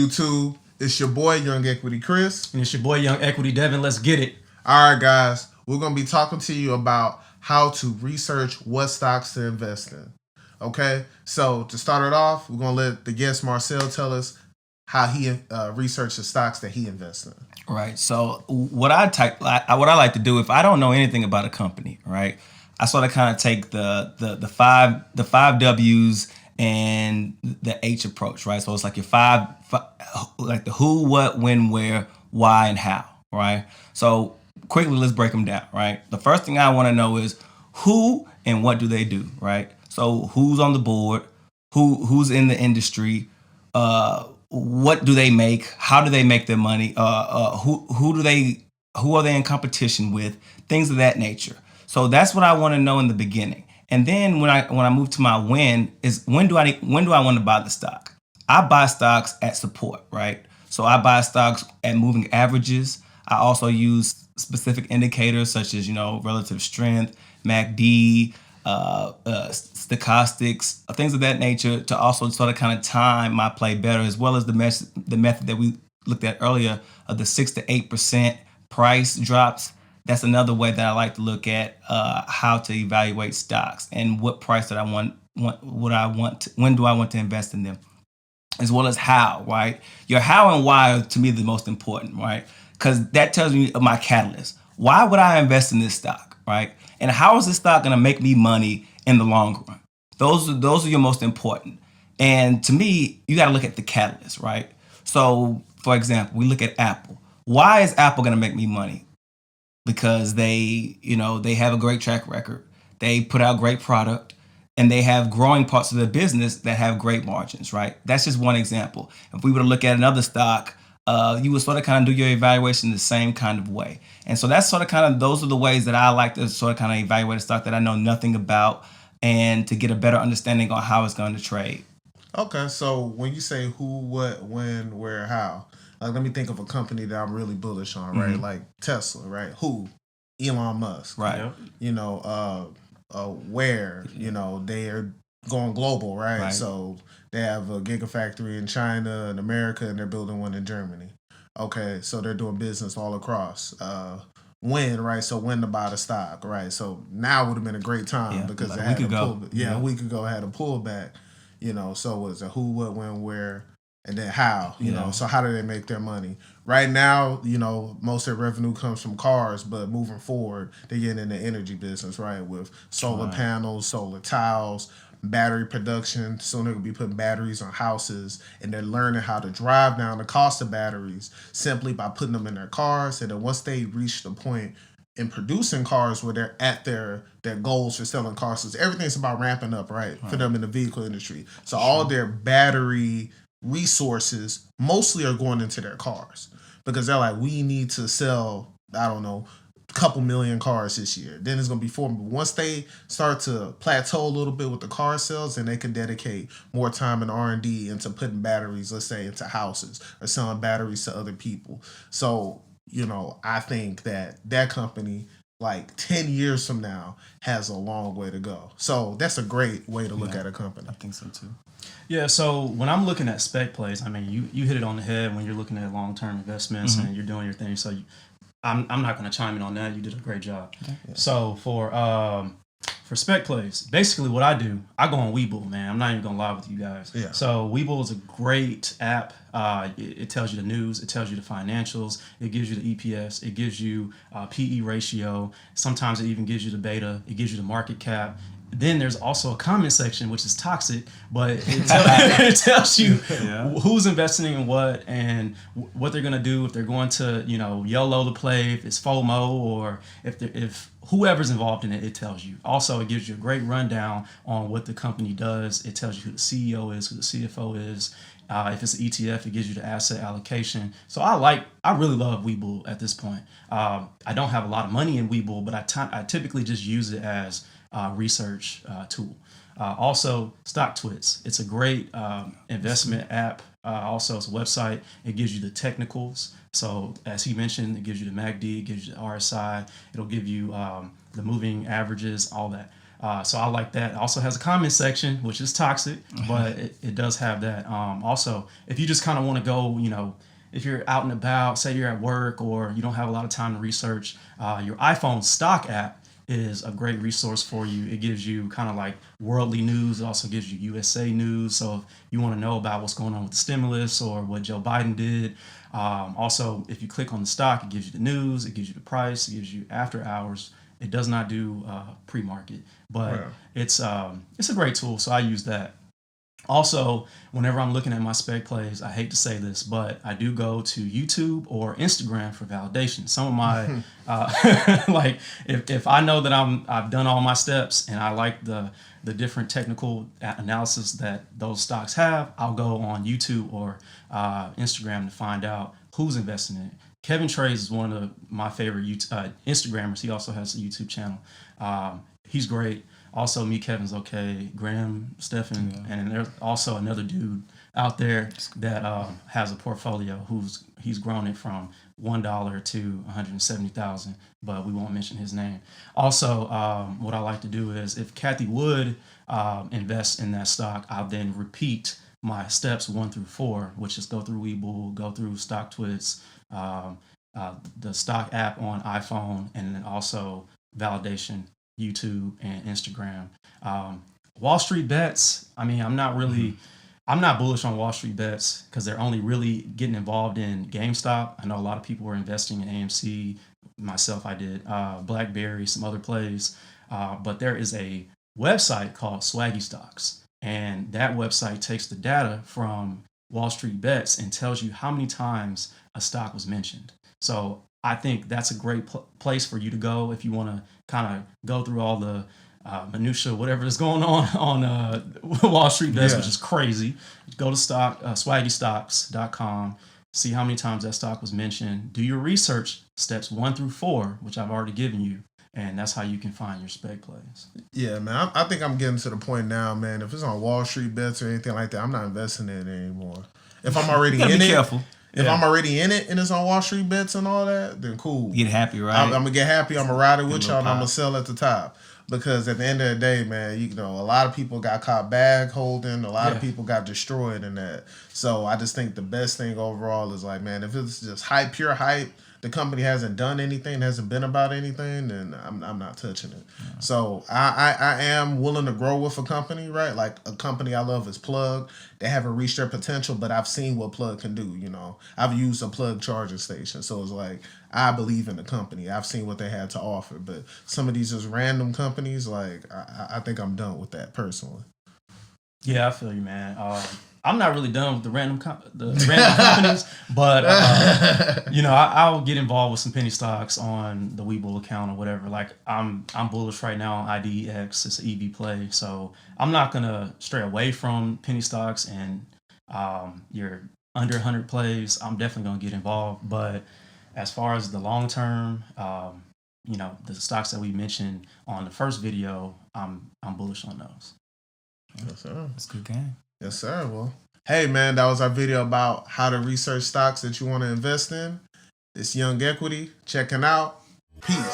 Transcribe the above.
YouTube? It's your boy, Young Equity Chris. And it's your boy, Young Equity Devin. Let's get it. All right, guys. We're going to be talking to you about how to research what stocks to invest in. Okay? So, to start it off, we're going to let the guest Marcel tell us how he researches stocks that he invests in. Right. So, what I like to do, if I don't know anything about a company, right, I sort of kind of take the five W's and the H approach, right? So it's like your five, like the who, what, when, where, why, and how, right? So quickly, let's break them down, right? The first thing I want to know is who and what do they do, right? So who's on the board, who's in the industry, what do they make, how do they make their money, who are they in competition with, things of that nature. So that's what I want to know in the beginning. And then when I move to my when is when do I want to buy the stock? I buy stocks at support, right? So I buy stocks at moving averages. I also use specific indicators such as relative strength, MACD, stochastics, things of that nature to also sort of kind of time my play better, as well as the method that we looked at earlier of the 6 to 8% price drops. That's another way that I like to look at how to evaluate stocks and what price that I want. When do I want to invest in them, as well as how. Right, your how and why are to me the most important, right? Because that tells me my catalyst. Why would I invest in this stock, right? And how is this stock going to make me money in the long run? Those are your most important. And to me, you got to look at the catalyst, right? So, for example, we look at Apple. Why is Apple going to make me money? Because they have a great track record. They put out great product, and they have growing parts of their business that have great margins, right? That's just one example. If we were to look at another stock, you would sort of kind of do your evaluation the same kind of way. And so that's sort of kind of, those are the ways that I like to sort of kind of evaluate a stock that I know nothing about and to get a better understanding on how it's going to trade. Okay, so when you say who, what, when, where, how, like let me think of a company that I'm really bullish on, right? Mm-hmm. Like Tesla, right? Who? Elon Musk. Right. Where, they are going global, right? So they have a gigafactory in China and America, and they're building one in Germany. Okay, so they're doing business all across. When, right? So when to buy the stock, right? So now would have been a great time because they had a pullback. Yeah, a week ago had a pullback. So it was a who, what, when, where, and then how. So how do they make their money? Right now, most of their revenue comes from cars, but moving forward, they're getting in the energy business, right? With solar panels, solar tiles, battery production. Soon they're going to be putting batteries on houses, and they're learning how to drive down the cost of batteries simply by putting them in their cars. And then once they reach the point in producing cars where they're at their goals for selling cars, so everything's about ramping up, right, for them in the vehicle industry. So all their battery resources mostly are going into their cars because they're like, we need to sell, I don't know, a couple million cars this year. Then it's going to be four. But once they start to plateau a little bit with the car sales, then they can dedicate more time in R&D into putting batteries, let's say, into houses or selling batteries to other people. So, I think that company, like 10 years from now, has a long way to go. So that's a great way to look at a company. I think so too. Yeah, so when I'm looking at spec plays, I mean, you hit it on the head when you're looking at long-term investments and you're doing your thing. So I'm not going to chime in on that. You did a great job. Okay. Yeah. So for spec plays, basically what I do, I go on Webull, man. I'm not even going to lie with you guys. Yeah. So Webull is a great app. It tells you the news. It tells you the financials. It gives you the EPS. It gives you PE ratio. Sometimes it even gives you the beta. It gives you the market cap. Then there's also a comment section, which is toxic, but it tells you who's investing in what and what they're going to do, if they're going to, YOLO the play, if it's FOMO, or if whoever's involved in it, it tells you. Also, it gives you a great rundown on what the company does. It tells you who the CEO is, who the CFO is. If it's an ETF, it gives you the asset allocation. So I really love Webull at this point. I don't have a lot of money in Webull, but I typically just use it as research tool. Also, Stocktwits. It's a great investment app. Also, it's a website. It gives you the technicals. So, as he mentioned, it gives you the MACD, it gives you the RSI. It'll give you the moving averages, all that. So I like that. It also has a comment section, which is toxic, but it does have that. Also, if you just kind of want to go, if you're out and about, say you're at work or you don't have a lot of time to research, your iPhone stock app is a great resource for you. It gives you kind of like worldly news. It also gives you USA news. So if you want to know about what's going on with the stimulus or what Joe Biden did. Also, if you click on the stock, it gives you the news, it gives you the price, it gives you after hours. It does not do pre-market, but it's a great tool. So I use that. Also, whenever I'm looking at my spec plays, I hate to say this, but I do go to YouTube or Instagram for validation. Some of my, like, if I know that I've done all my steps and I like the different technical analysis that those stocks have, I'll go on YouTube or Instagram to find out who's investing in it. Kevin Trays is one of my favorite Instagrammers. He also has a YouTube channel. He's great. Also, Me Kevin's okay. Graham, Stephan, and there's also another dude out there that has a portfolio he's grown it from $1 to 170,000, but we won't mention his name. Also, what I like to do is if Cathie Wood invests in that stock, I'll then repeat my steps 1 through 4, which is go through Webull, go through Stocktwits, the stock app on iPhone, and then also validation, YouTube and Instagram. Wallstreetbets, I mean, I'm not bullish on Wallstreetbets because they're only really getting involved in GameStop. I know a lot of people were investing in AMC. Myself, I did. BlackBerry, some other plays. But there is a website called Swaggy Stocks. And that website takes the data from Wallstreetbets and tells you how many times a stock was mentioned. So I think that's a great place for you to go if you want to kind of go through all the minutia, whatever is going on Wallstreetbets, which is crazy. Go to swaggystocks.com, see how many times that stock was mentioned, do your research, steps 1 through 4, which I've already given you, and that's how you can find your spec plays. Yeah, man, I think I'm getting to the point now, man, if it's on Wallstreetbets or anything like that, I'm not investing in it anymore. If I'm already in it, careful. If I'm already in it and it's on Wallstreetbets and all that, then cool. Get happy, right? I'm gonna get happy. I'm gonna ride it with y'all, and I'm gonna sell at the top. Because at the end of the day, man, a lot of people got caught bag holding. A lot of people got destroyed in that. So I just think the best thing overall is like, man, if it's just hype, pure hype, the company hasn't done anything, hasn't been about anything, then I'm not touching it. Yeah. So I am willing to grow with a company, right? Like a company I love is Plug. They haven't reached their potential, but I've seen what Plug can do. I've used a Plug charging station, so it's like I believe in the company. I've seen what they had to offer, but some of these just random companies, like I think I'm done with that personally. Yeah, I feel you, man. I'm not really done with the random companies, but I'll get involved with some penny stocks on the Webull account or whatever. Like I'm bullish right now on IDX. It's an EV play, so I'm not gonna stray away from penny stocks and your under 100 plays. I'm definitely gonna get involved, but as far as the long term, the stocks that we mentioned on the first video, I'm bullish on those. Yes, sir. That's a good game. Yes, sir. Well, hey, man, that was our video about how to research stocks that you want to invest in. It's Young Equity checking out. Peace.